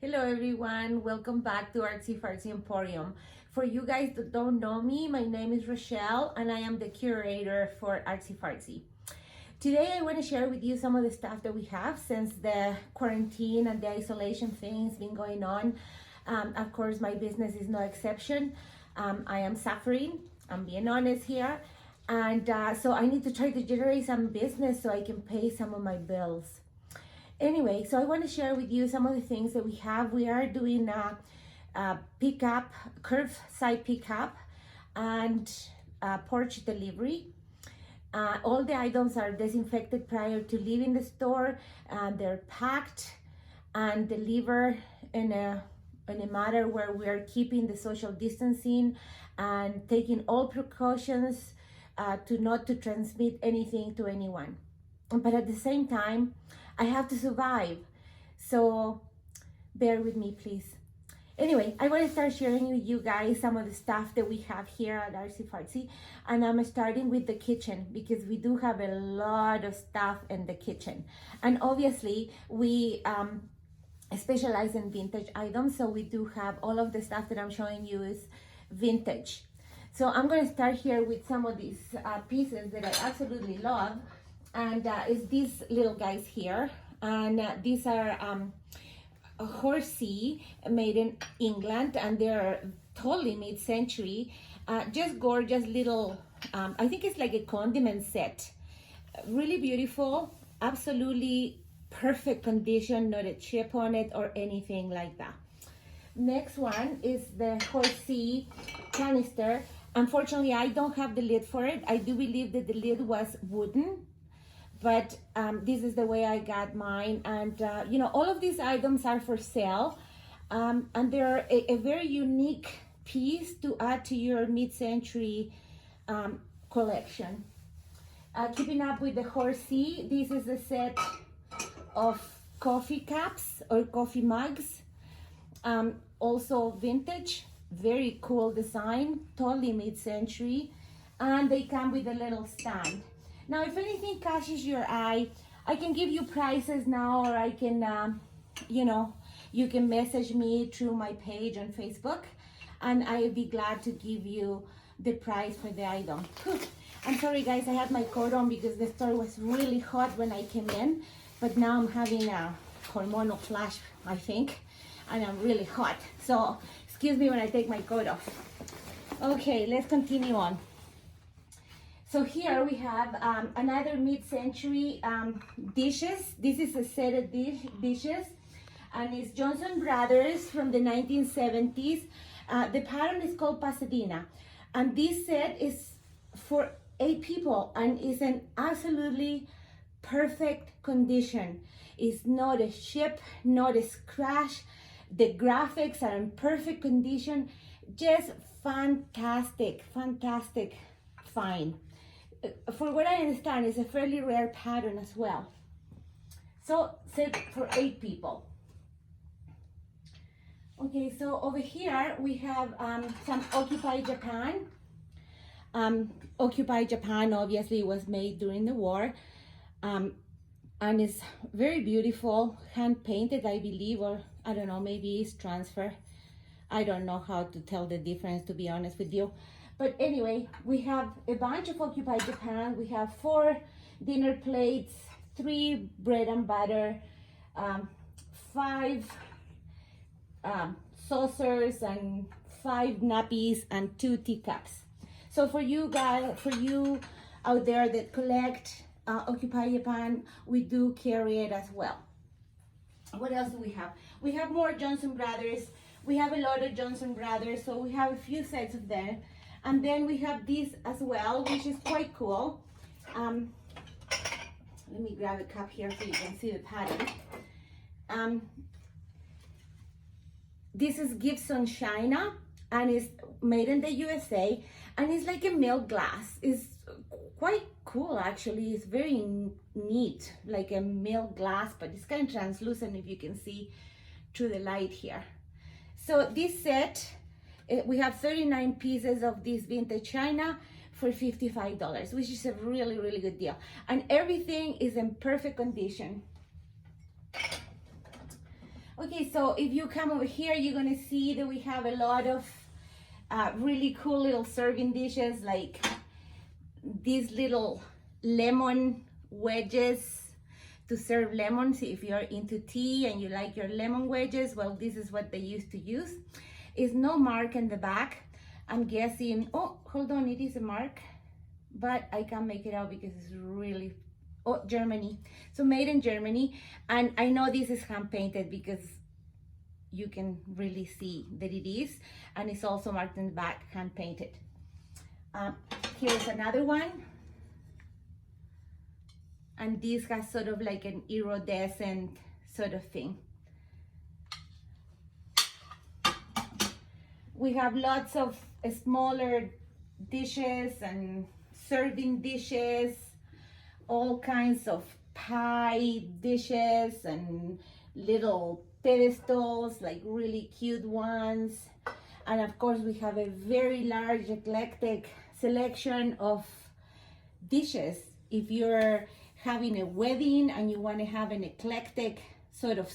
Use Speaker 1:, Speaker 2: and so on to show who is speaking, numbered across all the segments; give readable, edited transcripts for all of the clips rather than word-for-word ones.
Speaker 1: Hello everyone, welcome back to Artsy Fartsy Emporium. For you guys that don't know me, my name is Rochelle and I am the curator for Artsy Fartsy. Today I want to share with you some of the stuff that we have since the quarantine and the isolation thing's been going on. Of course, my business is no exception. I am suffering, I'm being honest here. And so I need to try to generate some business so I can pay some of my bills. Anyway, so I want to share with you some of the things that we have. We are doing a pickup, curbside pickup, and porch delivery. All the items are disinfected prior to leaving the store. They're packed and delivered in a manner where we are keeping the social distancing and taking all precautions to not to transmit anything to anyone. But at the same time, I have to survive. So bear with me, please. Anyway, I want to start sharing with you guys some of the stuff that we have here at Artsy Fartsy. And I'm starting with the kitchen because we do have a lot of stuff in the kitchen. And obviously, we specialize in vintage items. So we do have all of the stuff that I'm showing you is vintage. So I'm going to start here with some of these pieces that I absolutely love. And it's these little guys here, and these are horsey made in England, and they're totally mid-century. Just gorgeous little, I think it's like a condiment set. Really beautiful, absolutely perfect condition, not a chip on it or anything like that. Next one is the horsey canister. Unfortunately, I don't have the lid for it. I do believe that the lid was wooden. But this is the way I got mine. And, you know, all of these items are for sale. And they're a very unique piece to add to your mid-century collection. Keeping up with the horsey, this is a set of coffee cups or coffee mugs. Also vintage, very cool design, totally mid-century. And they come with a little stand. Now, if anything catches your eye, I can give you prices now, or I can, you know, you can message me through my page on Facebook, and I'll be glad to give you the price for the item. I'm sorry, guys, I had my coat on because the store was really hot when I came in, but now I'm having a hormonal flash, I think, and I'm really hot. So, excuse me when I take my coat off. Okay, let's continue on. So here we have another mid-century dishes. This is a set of dishes, and it's Johnson Brothers from the 1970s. The pattern is called Pasadena, and this set is for 8 people and is in absolutely perfect condition. It's not a chip, not a scratch. The graphics are in perfect condition. Just fantastic, fantastic find. For what I understand, it's a fairly rare pattern as well. So, set for 8 people. Okay, so over here we have some Occupy Japan. Occupy Japan obviously was made during the war. And it's very beautiful, hand painted, I believe, or I don't know, maybe it's transfer. I don't know how to tell the difference, to be honest with you. But anyway, we have a bunch of Occupy Japan. We have 4 dinner plates, 3 bread and butter, 5 saucers, and 5 nappies, and 2 teacups. So for you guys, for you out there that collect Occupy Japan, we do carry it as well. What else do we have? We have more Johnson Brothers. We have a lot of Johnson Brothers, so we have a few sets of them. And then we have this as well, which is quite cool. Let me grab a cup here so you can see the pattern. This is Gibson China, and it's made in the USA, and it's like a milk glass. It's quite cool, actually. It's very neat, like a milk glass, but it's kind of translucent if you can see through the light here. So this set, we have 39 pieces of this vintage china for $55, which is a really, really good deal. And everything is in perfect condition. Okay, so if you come over here, you're gonna see that we have a lot of really cool little serving dishes, like these little lemon wedges to serve lemons. If you're into tea and you like your lemon wedges, well, this is what they used to use. It's no mark in the back. I'm guessing, oh, hold on, it is a mark, but I can't make it out because it's really, oh, Germany. So made in Germany. And I know this is hand painted because you can really see that it is. And it's also marked in the back, hand painted. Here's another one. And this has sort of like an iridescent sort of thing. We have lots of smaller dishes and serving dishes, all kinds of pie dishes and little pedestals, like really cute ones. And of course we have a very large eclectic selection of dishes. If you're having a wedding and you want to have an eclectic sort of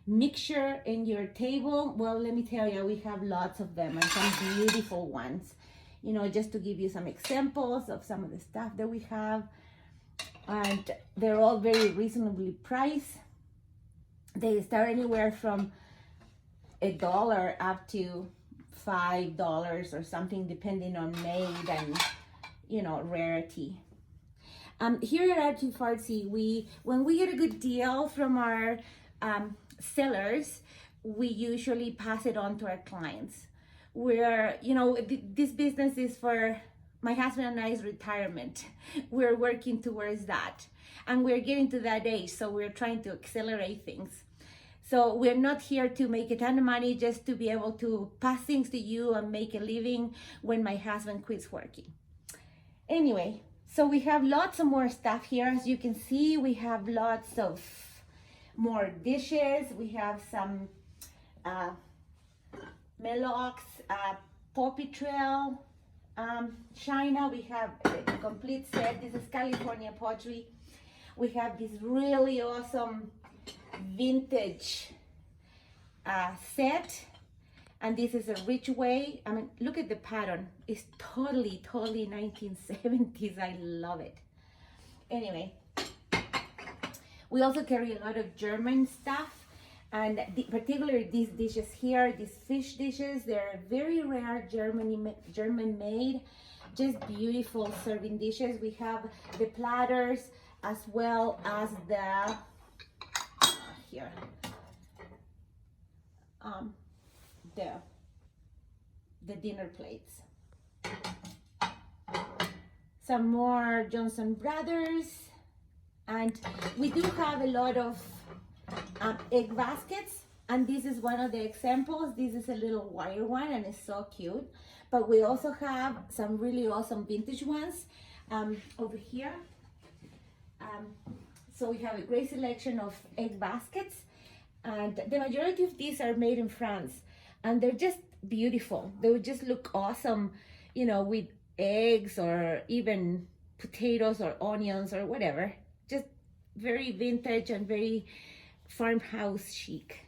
Speaker 1: mixture in your table, well, let me tell you, we have lots of them and some beautiful ones. You know, just to give you some examples of some of the stuff that we have. And they're all very reasonably priced. They start anywhere from $1 up to $5 or something, depending on made and, you know, rarity. Here at Artsy Fartsy, when we get a good deal from our sellers, we usually pass it on to our clients. We're, you know, this business is for my husband and I's retirement. We're working towards that, and we're getting to that age, so we're trying to accelerate things. So we're not here to make a ton of money, just to be able to pass things to you and make a living when my husband quits working. Anyway, so we have lots of more stuff here. As you can see, we have lots of more dishes. We have some Melox, Poppy Trail, China. We have a complete set. This is California pottery. We have this really awesome vintage set, and this is a rich way. I mean, look at the pattern. It's totally 1970s. I love it. Anyway, we also carry a lot of German stuff, and particularly these dishes here, these fish dishes, they're very rare, German made, just beautiful serving dishes. We have the platters as well as the here the dinner plates. Some more Johnson Brothers, and we do have a lot of egg baskets, and this is one of the examples. This is a little wire one and it's so cute, but we also have some really awesome vintage ones over here. So we have a great selection of egg baskets, and the majority of these are made in France, and they're just beautiful. They would just look awesome, you know, with eggs or even potatoes or onions or whatever. Just very vintage and very farmhouse chic.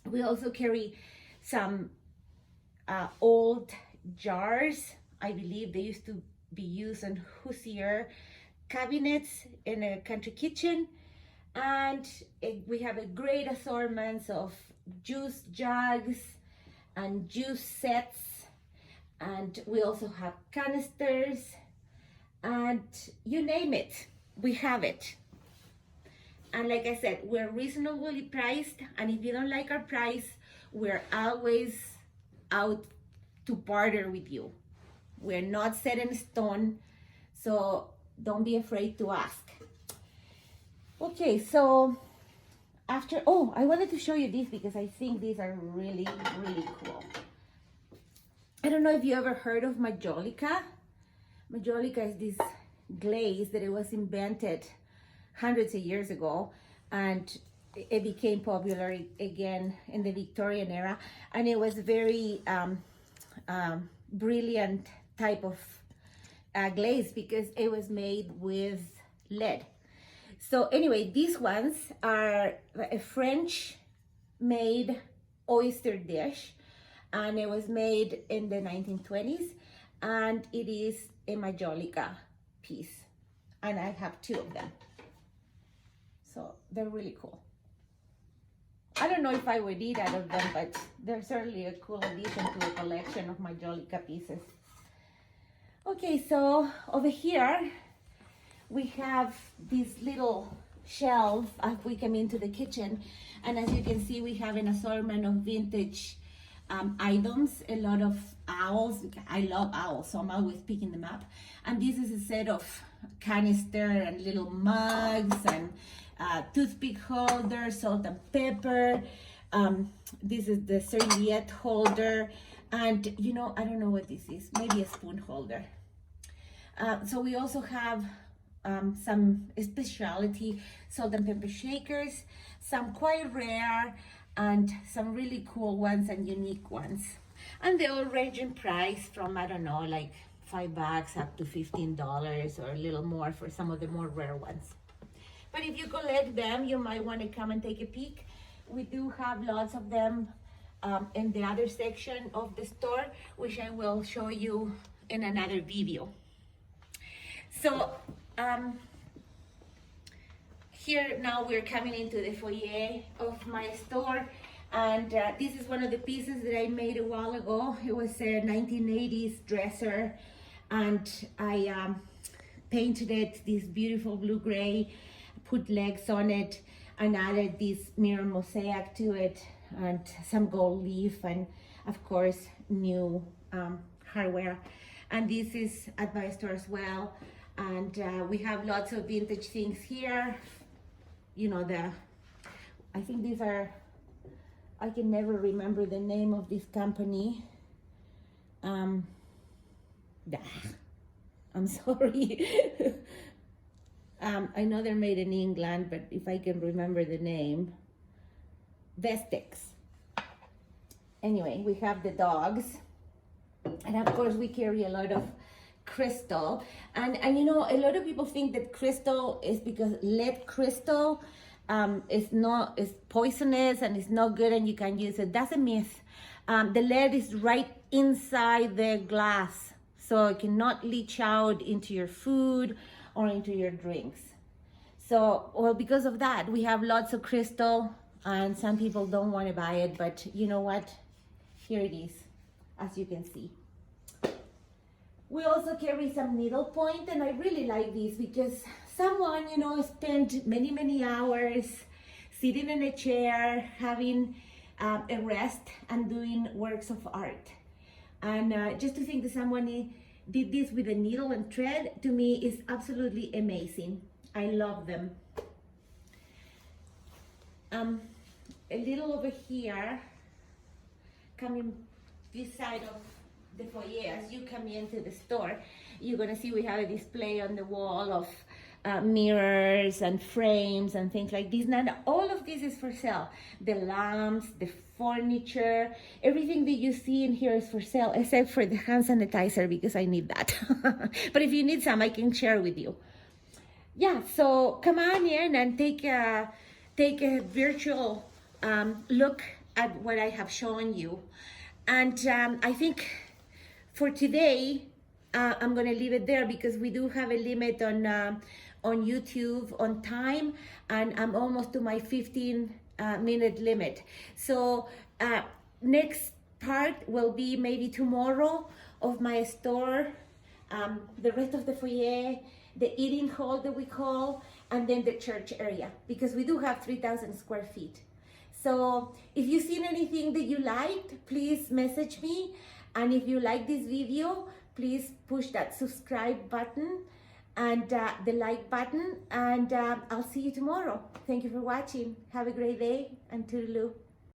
Speaker 1: We also carry some old jars. I believe they used to be used in Hoosier cabinets in a country kitchen, and we have a great assortment of juice jugs and juice sets, and we also have canisters, and you name it, we have it. And like I said, we're reasonably priced, and if you don't like our price, we're always out to barter with you. We're not set in stone, so don't be afraid to ask. Okay, so after, oh, I wanted to show you this because I think these are really cool. I don't know if you ever heard of Majolica. Majolica is this glaze that it was invented hundreds of years ago, and it became popular again in the Victorian era, and it was very brilliant type of glaze because it was made with lead. So anyway, these ones are a French made oyster dish, and it was made in the 1920s, and it is a majolica piece, and I have 2 of them, so they're really cool. I don't know if I would eat out of them, but they're certainly a cool addition to a collection of majolica pieces. Okay, so over here we have this little shelf as we come into the kitchen, and as you can see, we have an assortment of vintage items, a lot of owls. I love owls, so I'm always picking them up. And this is a set of canister and little mugs and toothpick holder, salt and pepper. This is the serviette holder, and you know, I don't know what this is, maybe a spoon holder. So we also have some specialty salt and pepper shakers, some quite rare, and some really cool ones and unique ones. And they all range in price from, I don't know, like $5 up to $15 or a little more for some of the more rare ones. But if you collect them, you might want to come and take a peek. We do have lots of them in the other section of the store, which I will show you in another video. So here now we're coming into the foyer of my store, and this is one of the pieces that I made a while ago. It was a 1980s dresser, and I painted it this beautiful blue-gray, put legs on it, and added this mirror mosaic to it, and some gold leaf, and of course new hardware. And this is at my store as well. And we have lots of vintage things here. You know, I think these are, I can never remember the name of this company. I'm sorry. I know they're made in England, but if I can remember the name, Vestex. Anyway, we have the dogs, and of course we carry a lot of crystal, and you know, a lot of people think that crystal is because lead crystal is poisonous and it's not good and you can use it. That's a myth. The lead is right inside the glass, so it cannot leach out into your food or into your drinks. So, well, because of that, we have lots of crystal, and some people don't want to buy it, but you know what? Here it is, as you can see. We also carry some needlepoint, and I really like this because someone, you know, spent many, many hours sitting in a chair, having a rest and doing works of art. And just to think that someone did this with a needle and thread, to me is absolutely amazing. I love them. A little over here, coming this side of the foyer, as you come into the store, you're gonna see we have a display on the wall of mirrors and frames and things like this. Now, all of this is for sale. The lamps, the furniture, everything that you see in here is for sale, except for the hand sanitizer, because I need that. But if you need some, I can share with you. Yeah, so come on in and take a virtual look at what I have shown you. And I think for today, I'm gonna leave it there because we do have a limit on YouTube on time, and I'm almost to my 15-minute limit. So next part will be maybe tomorrow of my store, the rest of the foyer, the eating hall that we call, and then the church area, because we do have 3,000 square feet. So if you've seen anything that you liked, please message me. And if you like this video, please push that subscribe button and the like button, and I'll see you tomorrow. Thank you for watching. Have a great day, and toodaloo.